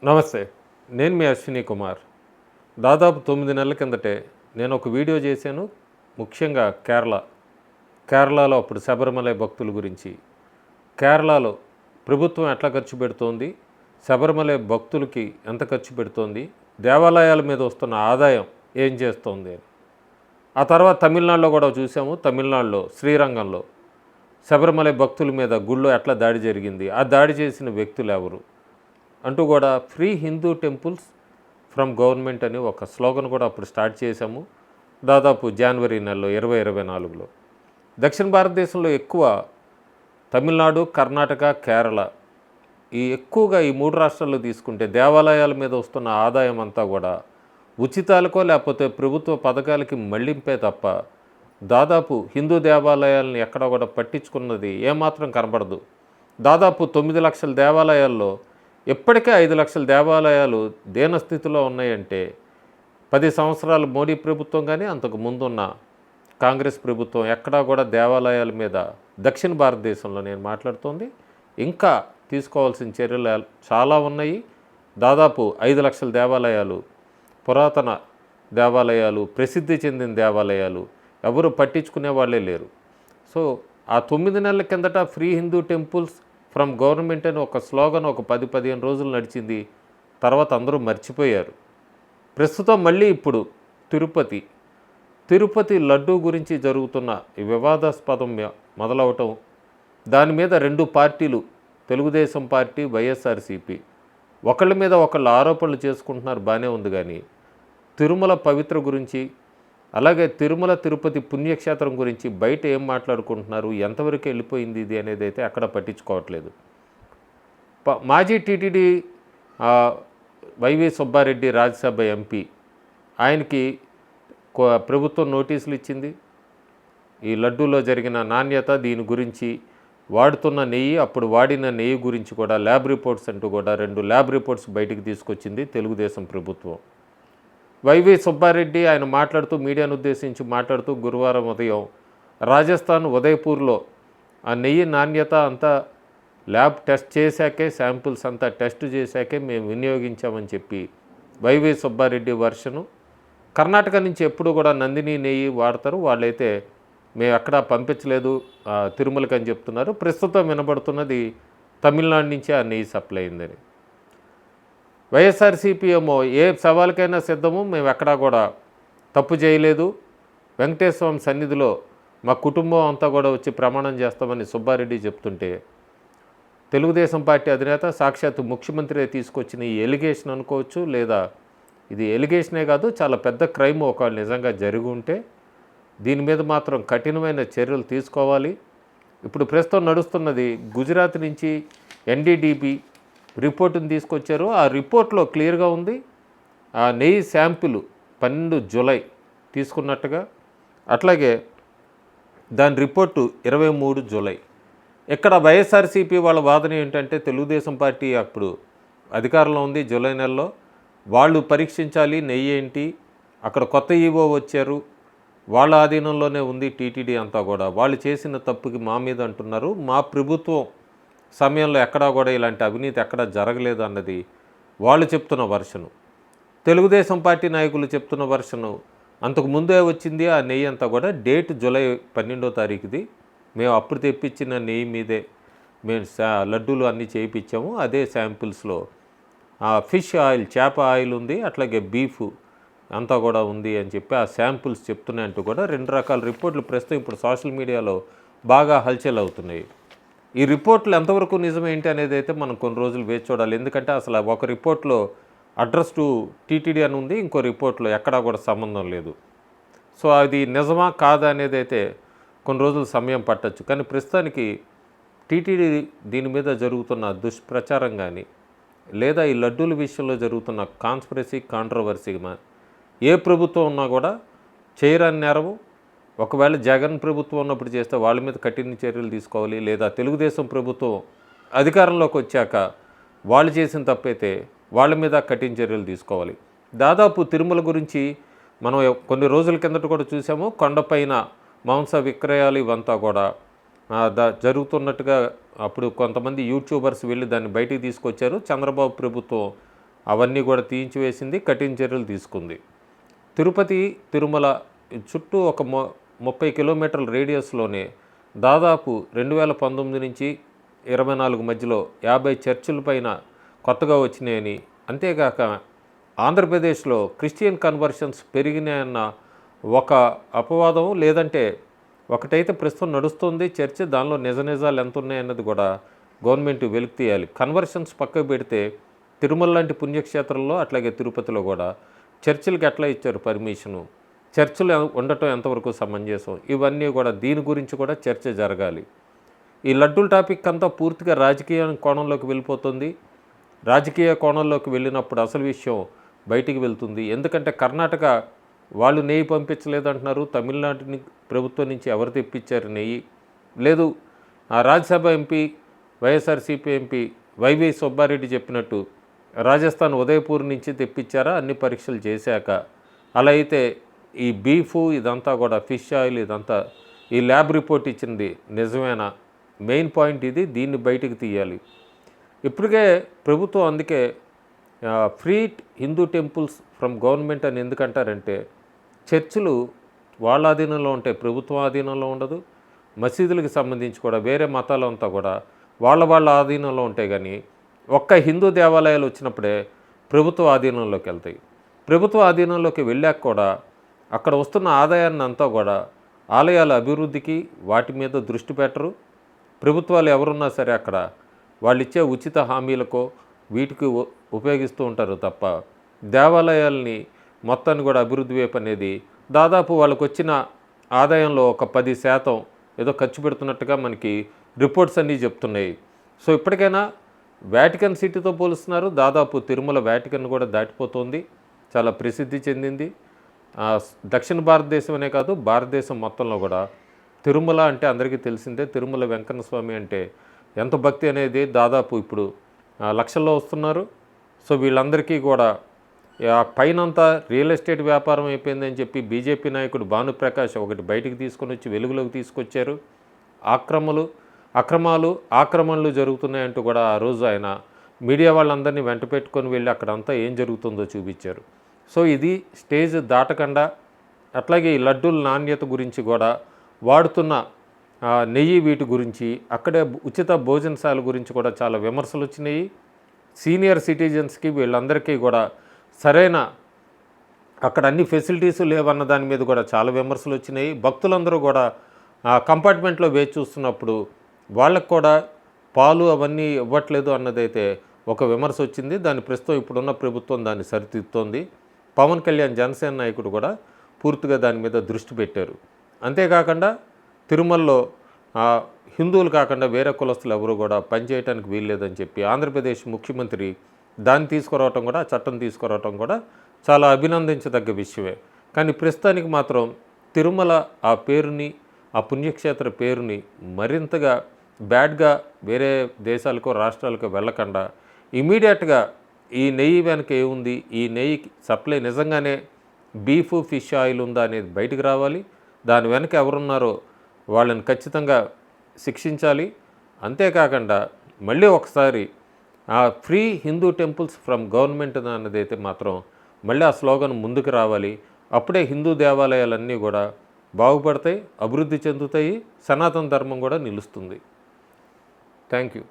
నమస్తే. నేను మీ అశ్విని కుమార్. దాదాపు 9 నెలల కిందటే నేను ఒక వీడియో చేశాను. ముఖ్యంగా కేరళలో అప్పుడు శబరిమలై భక్తుల గురించి. కేరళలో ప్రభుత్వం ఎట్లా ఖర్చు పెడుతోంది, శబరిమలై భక్తులకి ఎంత ఖర్చు పెడుతోంది, దేవాలయాల మీద వస్తున్న ఆదాయం ఏం చేస్తోంది అని. ఆ తర్వాత తమిళనాడులో కూడా చూసాము. తమిళనాడులో శ్రీరంగంలో శబరిమలై భక్తుల మీద గుళ్ళో ఎట్లా దాడి జరిగింది, ఆ దాడి చేసిన వ్యక్తులు ఎవరు అంటూ కూడా free Hindu temples from government అని ఒక స్లోగన్ కూడా అప్పుడు స్టార్ట్ చేశాము. దాదాపు జనవరి నెలలో 2024లో. దక్షిణ భారతదేశంలో ఎక్కువ తమిళనాడు, కర్ణాటక, కేరళ ఎక్కువగా ఈ 3 రాష్ట్రాల్లో తీసుకుంటే దేవాలయాల మీద వస్తున్న ఆదాయం అంతా కూడా ఉచితాలకో లేకపోతే ప్రభుత్వ పథకాలకి మళ్లింపే తప్ప దాదాపు హిందూ దేవాలయాలను ఎక్కడ కూడా పట్టించుకున్నది ఏమాత్రం కనబడదు. దాదాపు 9 లక్షల దేవాలయాల్లో ఇప్పటికే 5 లక్షల దేవాలయాలు దీనస్థితిలో ఉన్నాయంటే 10 సంవత్సరాలు మోడీ ప్రభుత్వం కానీ అంతకు ముందున్న కాంగ్రెస్ ప్రభుత్వం ఎక్కడా కూడా దేవాలయాల మీద దక్షిణ భారతదేశంలో నేను మాట్లాడుతోంది ఇంకా తీసుకోవాల్సిన చర్యలు చాలా ఉన్నాయి. దాదాపు 5 లక్షల దేవాలయాలు, పురాతన దేవాలయాలు, ప్రసిద్ధి చెందిన దేవాలయాలు ఎవరు పట్టించుకునే వాళ్ళే లేరు. సో ఆ 9 నెలల కిందట free Hindu temples from government అని ఒక స్లోగన్ ఒక 10-15 రోజులు నడిచింది. తర్వాత అందరూ మర్చిపోయారు. ప్రస్తుతం మళ్ళీ ఇప్పుడు తిరుపతి లడ్డూ గురించి జరుగుతున్న ఈ వివాదాస్పదం మొదలవటం, దాని మీద 2 పార్టీలు, తెలుగుదేశం పార్టీ, వైఎస్ఆర్సీపీ ఒకళ్ళ మీద ఒకళ్ళు ఆరోపణలు చేసుకుంటున్నారు. బాగానే ఉంది. కానీ తిరుమల పవిత్ర గురించి, అలాగే తిరుపతి పుణ్యక్షేత్రం గురించి బయట ఏం మాట్లాడుకుంటున్నారు, ఎంతవరకు వెళ్ళిపోయింది ఇది అనేది అయితే అక్కడ పట్టించుకోవట్లేదు. మాజీ టీటీడీ వైవి సుబ్బారెడ్డి రాజ్యసభ ఎంపీ, ఆయనకి ప్రభుత్వం నోటీసులు ఇచ్చింది. ఈ లడ్డూలో జరిగిన నాణ్యత, దీని గురించి వాడుతున్న నెయ్యి, అప్పుడు వాడిన నెయ్యి గురించి కూడా ల్యాబ్ రిపోర్ట్స్ అంటూ కూడా 2 ల్యాబ్ రిపోర్ట్స్ బయటికి తీసుకొచ్చింది తెలుగుదేశం ప్రభుత్వం. వైవి సుబ్బారెడ్డి ఆయన మాట్లాడుతూ, మీడియాను ఉద్దేశించి మాట్లాడుతూ, గురువారం ఉదయం రాజస్థాన్ ఉదయపూర్లో ఆ నెయ్యి నాణ్యత అంతా ల్యాబ్ టెస్ట్ చేశాకే, శాంపిల్స్ అంతా టెస్ట్ చేశాకే మేము వినియోగించామని చెప్పి వైవి సుబ్బారెడ్డి వర్షను. కర్ణాటక నుంచి ఎప్పుడు కూడా నందిని నెయ్యి వాడతారు, వాళ్ళైతే మేము ఎక్కడా పంపించలేదు తిరుమలకి అని చెప్తున్నారు. ప్రస్తుతం వినబడుతున్నది తమిళనాడు నుంచే ఆ నెయ్యి సప్లై అయిందని. వైఎస్ఆర్సీపీ ఏమో ఏ సవాలుకైనా సిద్ధము, మేము ఎక్కడా కూడా తప్పు చేయలేదు, వెంకటేశ్వర స్వామి సన్నిధిలో మా కుటుంబం అంతా కూడా వచ్చి ప్రమాణం చేస్తామని సుబ్బారెడ్డి చెప్తుంటే, తెలుగుదేశం పార్టీ అధినేత సాక్షాత్తు ముఖ్యమంత్రి తీసుకొచ్చిన ఈ ఎలిగేషన్ అనుకోవచ్చు, లేదా ఇది ఎలిగేషనే కాదు, చాలా పెద్ద క్రైమ్ ఒకవేళ నిజంగా జరిగి ఉంటే దీని మీద మాత్రం కఠినమైన చర్యలు తీసుకోవాలి. ఇప్పుడు ప్రస్తుతం నడుస్తున్నది గుజరాత్ నుంచి ఎన్డీడీబీ రిపోర్టును తీసుకొచ్చారు. ఆ రిపోర్ట్లో క్లియర్గా ఉంది ఆ నెయ్యి శాంపిల్ 12 జూలై తీసుకున్నట్టుగా. అట్లాగే దాని రిపోర్టు 23 జూలై. ఇక్కడ వైఎస్ఆర్సీపీ వాళ్ళ వాదన ఏంటంటే, తెలుగుదేశం పార్టీ అప్పుడు అధికారంలో ఉంది, జూలై నెలలో వాళ్ళు పరీక్షించాలి నెయ్యి ఏంటి, అక్కడ కొత్త ఈవో వచ్చారు, వాళ్ళ ఆధీనంలోనే ఉంది టీటీడీ అంతా కూడా, వాళ్ళు చేసిన తప్పుకి మా మీద అంటున్నారు, మా ప్రభుత్వం సమయంలో ఎక్కడా కూడా ఇలాంటి అవినీతి ఎక్కడా జరగలేదు అన్నది వాళ్ళు చెప్తున్న వర్షను. తెలుగుదేశం పార్టీ నాయకులు చెప్తున్న వర్షను అంతకు ముందే వచ్చింది. ఆ నెయ్యి అంతా కూడా డేట్ జూలై 12వ తారీఖుది, మేము అప్పుడు తెప్పించిన నెయ్యి మీదే మేము లడ్డూలు అన్నీ చేయించాము, అదే శాంపిల్స్లో ఫిష్ ఆయిల్, చేప ఆయిల్ ఉంది, అట్లాగే బీఫ్ అంతా కూడా ఉంది అని చెప్పి ఆ శాంపిల్స్ చెప్తున్నాయంటూ కూడా 2 రకాల రిపోర్ట్లు ప్రస్తుతం ఇప్పుడు సోషల్ మీడియాలో బాగా హల్చల్ అవుతున్నాయి. ఈ రిపోర్ట్లు ఎంతవరకు నిజమేంటి అనేది అయితే మనం కొన్ని రోజులు వేచి చూడాలి. ఎందుకంటే అసలు ఒక రిపోర్ట్లో అడ్రస్ టు టీటీడీ అని ఉంది, ఇంకో రిపోర్ట్లో ఎక్కడా కూడా సంబంధం లేదు. సో అది నిజమా కాదా అనేది అయితే కొన్ని రోజులు సమయం పట్టచ్చు. కానీ ప్రస్తుతానికి టీటీడీ దీని మీద జరుగుతున్న దుష్ప్రచారం కానీ, లేదా ఈ లడ్డూల విషయంలో జరుగుతున్న కాంట్రవర్సీ ఏ ప్రభుత్వం ఉన్నా కూడా చేయరాని నేరము. ఒకవేళ జగన్ ప్రభుత్వం ఉన్నప్పుడు చేస్తే వాళ్ళ మీద కఠిన చర్యలు తీసుకోవాలి, లేదా తెలుగుదేశం ప్రభుత్వం అధికారంలోకి వచ్చాక వాళ్ళు చేసిన తప్పైతే వాళ్ళ మీద కఠిన చర్యలు తీసుకోవాలి. దాదాపు తిరుమల గురించి మనం కొన్ని రోజుల కిందట కూడా చూసాము. కొండపైన మాంస విక్రయాలు ఇవంతా కూడా జరుగుతున్నట్టుగా అప్పుడు కొంతమంది యూట్యూబర్స్ వెళ్ళి దాన్ని బయటికి తీసుకొచ్చారు. చంద్రబాబు ప్రభుత్వం అవన్నీ కూడా తీయించివేసింది, కఠిన చర్యలు తీసుకుంది. తిరుపతి తిరుమల చుట్టూ ఒక 30 కిలోమీటర్ల రేడియస్లోనే దాదాపు 2019 నుంచి 24 మధ్యలో 50 చర్చిల పైన కొత్తగా వచ్చినాయని, అంతేగాక ఆంధ్రప్రదేశ్లో క్రిస్టియన్ కన్వర్షన్స్ పెరిగినాయన్న ఒక అపవాదం, లేదంటే ఒకటైతే ప్రస్తుతం నడుస్తుంది చర్చ, దానిలో నిజాలు ఎంత ఉన్నాయన్నది కూడా గవర్నమెంట్ వెలికి తీయాలి. కన్వర్షన్స్ పక్కకు పెడితే తిరుమల లాంటి పుణ్యక్షేత్రంలో అట్లాగే తిరుపతిలో కూడా చర్చిలకు ఎట్లా ఇచ్చారు పర్మిషను, చర్చిలు ఉండటం ఎంతవరకు సమంజసం, ఇవన్నీ కూడా దీని గురించి కూడా చర్చ జరగాలి. ఈ లడ్డూల టాపిక్ అంతా పూర్తిగా రాజకీయ కోణంలోకి వెళ్ళిపోతుంది. రాజకీయ కోణంలోకి వెళ్ళినప్పుడు అసలు విషయం బయటికి వెళ్తుంది. ఎందుకంటే కర్ణాటక వాళ్ళు నెయ్యి పంపించలేదు అంటున్నారు, తమిళనాడు ప్రభుత్వం నుంచి ఎవరు తెప్పించారు నెయ్యి లేదు. ఆ రాజ్యసభ ఎంపీ వైఎస్ఆర్సీపీ ఎంపీ వైవి సుబ్బారెడ్డి చెప్పినట్టు రాజస్థాన్ ఉదయపూర్ నుంచి తెప్పించారా అన్ని పరీక్షలు చేశాక. అలా అయితే ఈ బీఫు ఇదంతా కూడా ఫిష్ ఆయిల్ ఇదంతా ఈ ల్యాబ్ రిపోర్ట్ ఇచ్చింది నిజమేనా? మెయిన్ పాయింట్ ఇది, దీన్ని బయటికి తీయాలి. ఇప్పటికే ప్రభుత్వం అందుకే free Hindu temples from government అని ఎందుకంటారంటే, చర్చిలు వాళ్ళ ఆధీనంలో ఉంటాయి, ప్రభుత్వం ఆధీనంలో ఉండదు. మసీదులకు సంబంధించి కూడా వేరే మతాలంతా కూడా వాళ్ళ ఆధీనంలో ఉంటాయి. కానీ ఒక్క హిందూ దేవాలయాలు వచ్చినప్పుడే ప్రభుత్వ ఆధీనంలోకి వెళ్తాయి. ప్రభుత్వ ఆధీనంలోకి వెళ్ళాక కూడా అక్కడ వస్తున్న ఆదాయాన్ని అంతా కూడా ఆలయాల అభివృద్ధికి వాటి మీద దృష్టి పెట్టరు. ప్రభుత్వాలు ఎవరున్నా సరే అక్కడ వాళ్ళు ఇచ్చే ఉచిత హామీలకో వీటికి ఉపయోగిస్తూ ఉంటారు తప్ప దేవాలయాల్ని మొత్తాన్ని కూడా అభివృద్ధి వైపు అనేది దాదాపు వాళ్ళకు వచ్చిన ఆదాయంలో ఒక 10% ఏదో ఖర్చు పెడుతున్నట్టుగా మనకి రిపోర్ట్స్ అన్నీ చెప్తున్నాయి. సో ఇప్పటికైనా వాటికన్ సిటీతో పోలుస్తున్నారు, దాదాపు తిరుమల వాటికన్ కూడా దాటిపోతుంది, చాలా ప్రసిద్ధి చెందింది. దక్షిణ భారతదేశం అనే కాదు, భారతదేశం మొత్తంలో కూడా తిరుమల అంటే అందరికీ తెలిసిందే. తిరుమల వెంకన్న స్వామి అంటే ఎంత భక్తి అనేది దాదాపు ఇప్పుడు లక్షల్లో వస్తున్నారు. సో వీళ్ళందరికీ కూడా పైనంతా రియల్ ఎస్టేట్ వ్యాపారం అయిపోయిందని చెప్పి బీజేపీ నాయకుడు భానుప్రకాష్ ఒకటి బయటికి తీసుకొని వచ్చి వెలుగులోకి తీసుకొచ్చారు. ఆక్రమణలు జరుగుతున్నాయంటూ కూడా ఆ రోజు ఆయన మీడియా వాళ్ళందరినీ వెంట పెట్టుకొని వెళ్ళి అక్కడంతా ఏం జరుగుతుందో చూపించారు. సో ఇది స్టేజ్ దాటకుండా, అట్లాగే ఈ లడ్డూల నాణ్యత గురించి కూడా, వాడుతున్న నెయ్యి వీటి గురించి, అక్కడే ఉచిత భోజనశాల గురించి కూడా చాలా విమర్శలు వచ్చినాయి. సీనియర్ సిటిజన్స్కి వీళ్ళందరికీ కూడా సరైన అక్కడ అన్ని ఫెసిలిటీస్ లేవన్న దాని మీద కూడా చాలా విమర్శలు వచ్చినాయి. భక్తులందరూ కూడా కంపార్ట్మెంట్లో వేచి చూస్తున్నప్పుడు వాళ్ళకు కూడా పాలు అవన్నీ ఇవ్వట్లేదు అన్నదైతే ఒక విమర్శ వచ్చింది. దాని ప్రస్తుతం ఇప్పుడున్న ప్రభుత్వం దాన్ని సరిదిద్దుతోంది. పవన్ కళ్యాణ్ జనసేన నాయకుడు కూడా పూర్తిగా దాని మీద దృష్టి పెట్టారు. అంతేకాకుండా తిరుమలలో హిందువులు కాకుండా వేరే కులస్తులు ఎవరు కూడా పనిచేయడానికి వీల్లేదని చెప్పి ఆంధ్రప్రదేశ్ ముఖ్యమంత్రి దాన్ని తీసుకురావటం కూడా, చట్టం తీసుకురావటం కూడా చాలా అభినందించదగ్గ విషయమే. కానీ ప్రస్తుతానికి మాత్రం తిరుమల ఆ పేరుని, ఆ పుణ్యక్షేత్ర పేరుని మరింతగా బ్యాడ్గా వేరే దేశాలకో రాష్ట్రాలకో వెళ్ళకుండా ఇమీడియట్గా ఈ నెయ్యి వెనక ఏముంది, ఈ నెయ్యి సప్లై నిజంగానే బీఫ్ ఫిష్ ఆయిల్ ఉందా అనేది బయటికి రావాలి. దాని వెనక ఎవరున్నారో వాళ్ళని ఖచ్చితంగా శిక్షించాలి. అంతేకాకుండా మళ్ళీ ఒకసారి ఆ free Hindu temples from government అన్నదైతే మాత్రం మళ్ళీ ఆ స్లోగన్ ముందుకు రావాలి. అప్పుడే హిందూ దేవాలయాలన్నీ కూడా బాగుపడతాయి, అభివృద్ధి చెందుతాయి, సనాతన ధర్మం కూడా నిలుస్తుంది. Thank you.